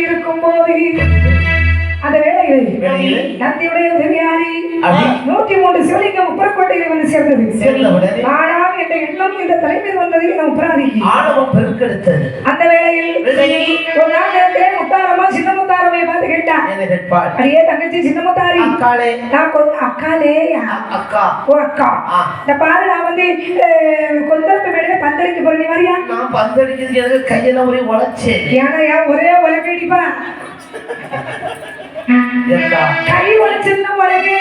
இருக்கும் போது அந்த வேளையில் நந்தியுடைய உதவியாரி 103 சிவலிங்கம் உப்பரக்கோட்டையில் வந்து சேர்ந்தது. ஆனால் என்ற எண்ணம் இந்த தலைமையில் வந்தது நம் உப்பராதிக்கு ஆணவம் பெருக்கெடுத்தது. அந்த வேளையில் ஒரு நாள் நேரத்திலே முத்தாரம்மா சின்ன முத்தாரம்மையை பார்த்து கேட்டான். அடியே தங்கச்சி சின்ன முத்தாரி அக்காளே அக்காலே அக்கா ஓ அக்கா இந்த பாரு நான் வந்து கொந்தரத்து மேலே பந்தடிக்க போறேன். நீ வரியா? நான் பந்தடிக்கிறதுக்கு கையில ஒரே உழைச்சேன். ஏன்னா ஒரே உலகடிப்பா கை உழைச்சிருந்தா உலகே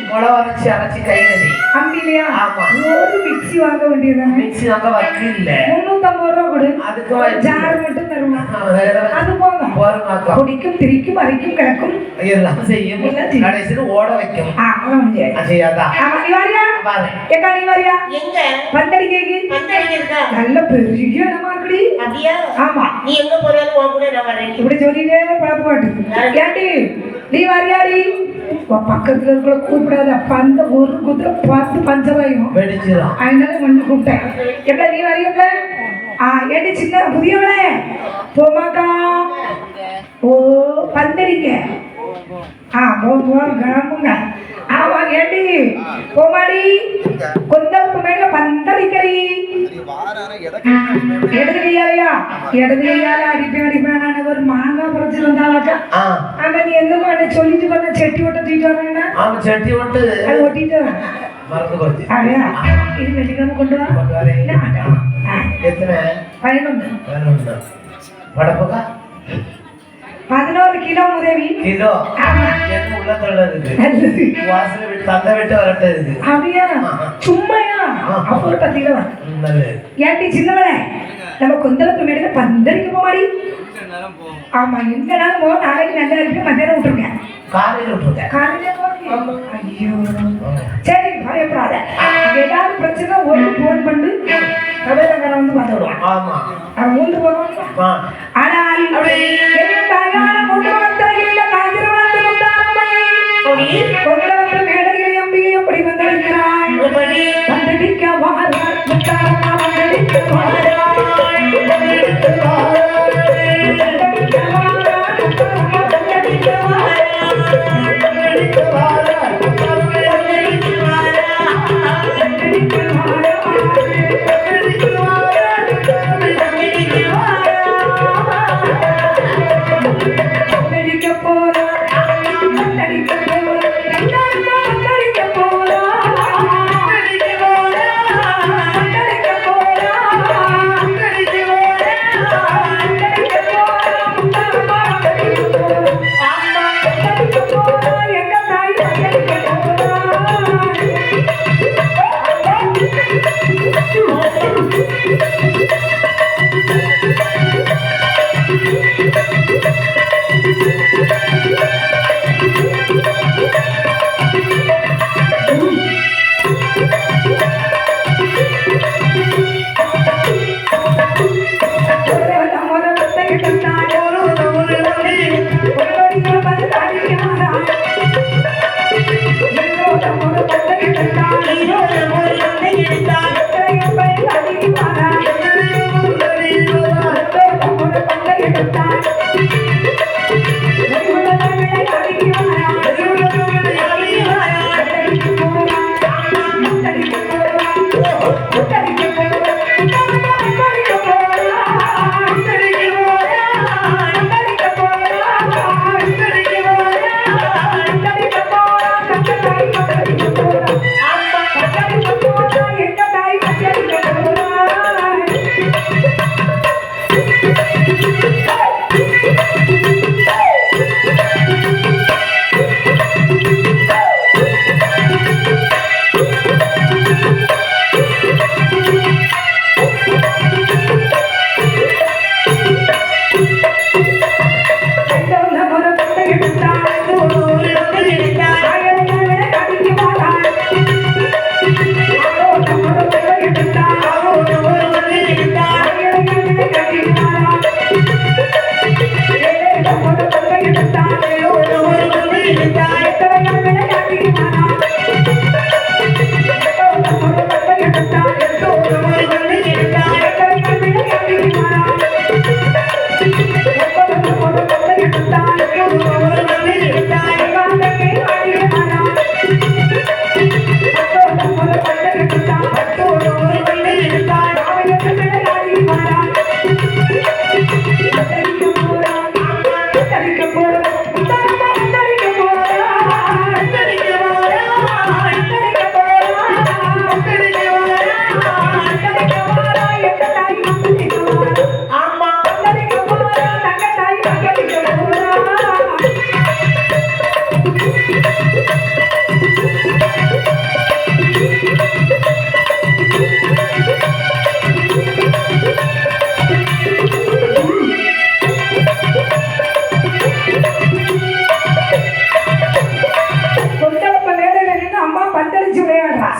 முளை வரைச்சி அரைச்சி கை நதி அப்படி இல்லையா? ஆமா. ஒரு மிக்சி வாங்க வேண்டியது. மிக்சி வாங்க வக்கு இல்ல. 350 ரூபா கொடு. அதுக்கு ஜார் மட்டும் தருமா? அது போதும். குடிக்கும் திரிக்கும் அரைக்கும் கிடக்கும் எல்லாம் செய்யும். கடைசியில் ஓட வைக்கும். நல்ல பெரிய இடமா இருக்குடி. ஆமா நீ எங்க போறாலும் உன் கூட நான் வரேன். இப்படி சொல்லிட்டே பழக்க மாட்டேன். கேட்டி நீ வரியாடி பக்கத்துல இருக்கிற கூப்பிடாத பந்த ஒரு குதிரை 10 பஞ்சராயும் அதனால ஒண்ணு கூப்பிட்டேன். எப்ப நீ வரியப்ப ஏடி சின்ன புதியவளே போமாக்கா ஓ பந்தடிங்க கிளம்புங்க. ஆமா ஏடி போமாடி கொந்தப்பு மேல பந்தடிக்கடி இடது கையாலையா இடது கையால அடிப்பேன் நான் ஒரு மாங்காய் பறிச்சு வந்தாக்கா அங்க நீ எந்த மாதிரி சொல்லிட்டு பண்ண செட்டி ஓட்ட தூக்கிட்டு வரேன்னா செட்டி ஓட்டு அது ஒட்டிட்டு மறந்து போச்சு. அப்படியா இது வெள்ளிக்கிழமை கொண்டு வா. எத்தனை 11 வடப்பக்கா 11 கிலோ உதவி கிலோ உள்ளத்துல இருக்கு. வாசல விட்டு தந்த விட்டு வரட்ட இருக்கு. அப்படியா சும்மையா அப்போ ஒரு 10 கிலோ ஏன்டி சின்னவளே நம்ம கொந்தளப்பு மேடையில பந்தடிக்க போமாடி. ஆமா எங்க நாள் போ நாளைக்கு நல்லா இருக்கு மத்தியானம் விட்டுருங்க. காலையில விட்டுருங்க. காலையில ஐயோ சரி பயப்படாத. ஏதாவது பிரச்சனை ஒரு போன் பண்ணு கதைக்காரன் வந்து பார்த்துடுவான். ஆமா அவன் மூந்து போவான். ஆனால் தாயான கொண்டு வந்தகையில காஞ்சிரவாந்து கொண்டு மேடையை அம்பி எப்படி வந்திருக்கிறாய் வந்தடிக்க வாரார் முத்தாரமா வந்தடிக்க வாரார்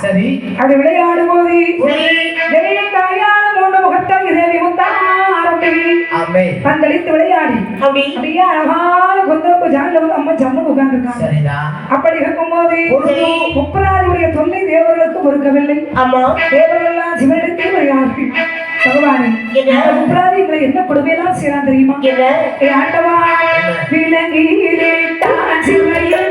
சரி அப்படி விளையாடும் போது தாயான மூன்று முகத்தால் இறைவி முத்தாரம்பி பந்தளித்து விளையாடி அப்படியே அழகான கொந்தப்பு ஜாலில வந்து அம்மா ஜம்மு உட்கார்ந்துருக்காங்க. சரிதான். அப்படி இருக்கும்போது முப்பராதியுடைய தொல்லை தேவர்களுக்கு பொறுக்கவில்லை. தேவர்கள் எல்லாம் சிவனிடத்தில் வருகிறார்கள். பகவானே முப்பராதி இவரை என்ன கொடுமையெல்லாம் செய்யலாம் தெரியுமா? ஆட்டவா விலங்கிலே தான் சிவையில்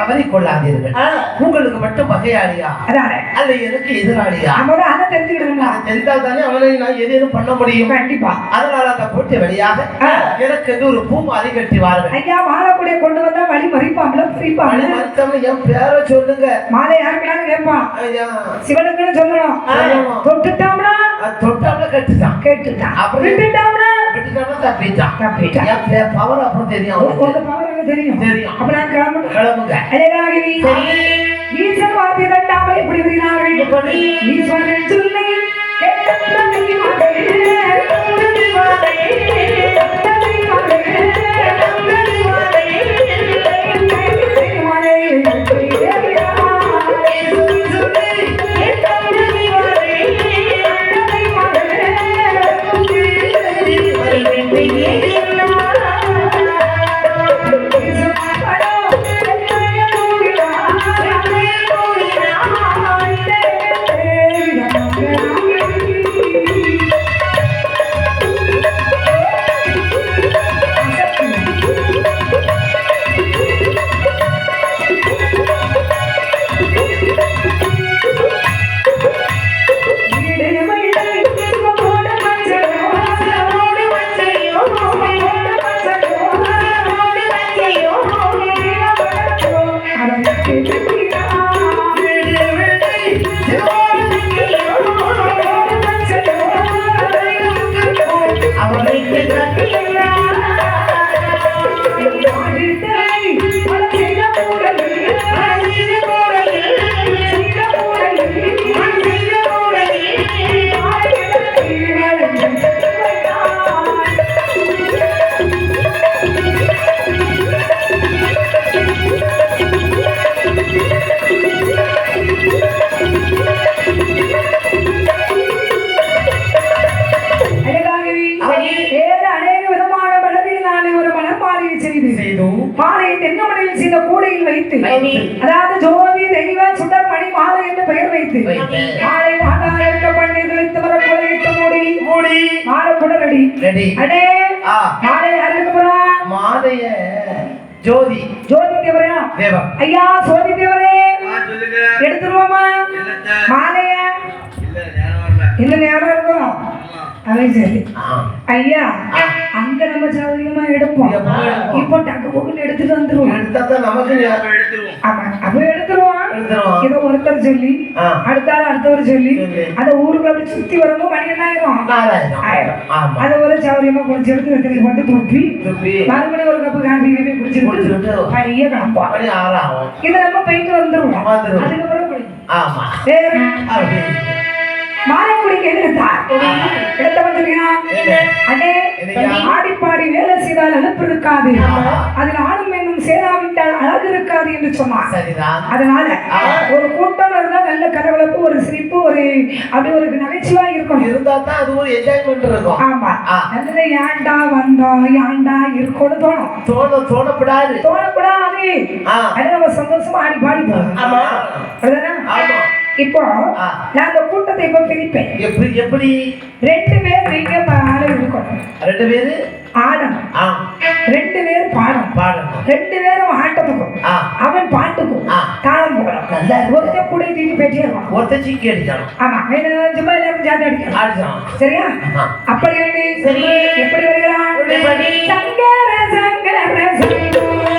கவலை கொள்ளாதீர்கள். உங்களுக்கு மட்டும் பகையாளியா அல்ல எனக்கு எதிராளியா தெரிந்தால் தானே அவனை நான் எதுவும் பண்ண முடியும். கண்டிப்பா. அதனால அந்த போட்டி வழியாக எனக்கு ஒரு பூ மாறி கட்டிவார்கள். ஐயா வாழக்கூடிய கொண்டு வந்தா வழி மறிப்பாங்களா பிரிப்பாங்க. என் பேரை சொல்லுங்க. மாலை யாருக்கெல்லாம் கேட்பான். சிவனுக்குன்னு சொல்லணும். தொட்டுட்டாம்னா தொட்டாமல கட்டுட்டான் கேட்டுட்டான். அப்புறம் விட்டுட்டாம்னா தப்பிட்டான். என் பவர் அப்புறம் தெரியும். உங்க பவர் தெரியும். தெரியும். அப்புறம் கிளம்புங்க. ஈஸ்வரன் வார்த்தை தட்டாமல் எப்படி வருகிறார்கள்? ஈஸ்வரன் சொல்லி அதாவது ஜோதி தெய்வ சுடர் மணி மாலை என்று பெயர் வைத்து மாலை ஆதாரக்க பண்ணி விழித்து வர கொலையிட்ட மூடி மாலை கூட ரெடி அடே மாலை யாருக்கு போறா? மாலைய ஜோதி தேவரா தேவா. ஐயா ஜோதி தேவரே எடுத்துருவோமா மாலைய? இல்ல நேரம் இருக்கும். அவன் சரி ஐயா அங்க நம்ம சௌகரியமா எடுப்போம். எப்ப எடுப்போம்? இப்போ டக்கு போக்குன்னு எடுத்துட்டு வந்துருவோம். எடுத்தா தான் நமக்கு ஞாபகம் எடுத்துருவோம். ஆமா அப்ப எடுத்துருவான். எடுத்துருவோம். இதை ஒருத்தர் சொல்லி அடுத்தால அடுத்தவர் சொல்லி அதை ஊருக்குள்ள அப்படி சுத்தி வரும்போது மணி என்ன ஆயிரும்? 4000 ஆயிரம். ஆமா. அதை ஒரு சௌகரியமா குடிச்சு எடுத்து வெத்தலை போட்டு துப்பி துப்பி மறுபடியும் ஒரு கப்பு காஃபி போய் குடிச்சு குடிச்சுட்டு பைய கிளம்புவோம். மணி 6 ஆகும். இதை நம்ம போயிட்டு வந்துருவோம். வந்துருவோம். அதுக்கப்புறம் குடிக்கும். ஆமா. வேற அப்படி. மாலைக்குடிக்கு எடுத்தார். எடுத்தவன் சொல்கிறான், அடே ஆடிப்பாடி வேலை செய்தால் அலுப்பு இருக்காது, அதில் ஆணும் என்னும் சேராவிட்டால் அழகு இருக்காது என்று சொன்னான். சரிதான். அதனால ஒரு கூட்டம் இருந்தால் நல்ல கலவலப்பு, ஒரு சிரிப்பு, ஒரு அப்படி ஒரு நகைச்சுவா இருக்கணும். இருந்தா தான் அது ஒரு என்ஜாய்மெண்ட் இருக்கும். ஆமா. நல்லது ஏன்டா வந்தோம் ஏன்டா இருக்கோன்னு தோணும். தோணப்படாது. தோணக்கூடாது. அது நம்ம சந்தோஷமா ஆடி பாடி போகணும். ஆமா. அதுதானே? ஆமா. இப்போ நான் அந்த கூட்டத்தை இப்ப பிரிப்பேன். எப்படி 2 பேர் நீங்க ஆள இருக்கணும். 2 பேரு ஆடணும். 2 பேர் பாடணும். 2 பேரும் ஆட்டத்துக்கும் அவன் பாட்டுக்கும் தாளம் போடணும். ஒருத்த கூட தீட்டி பேட்டியே இருக்கும். ஒருத்த சீக்கி அடிச்சான். ஆமா சும்மா எல்லாரும் ஜாதி அடிக்கணும். சரியா? அப்படி எப்படி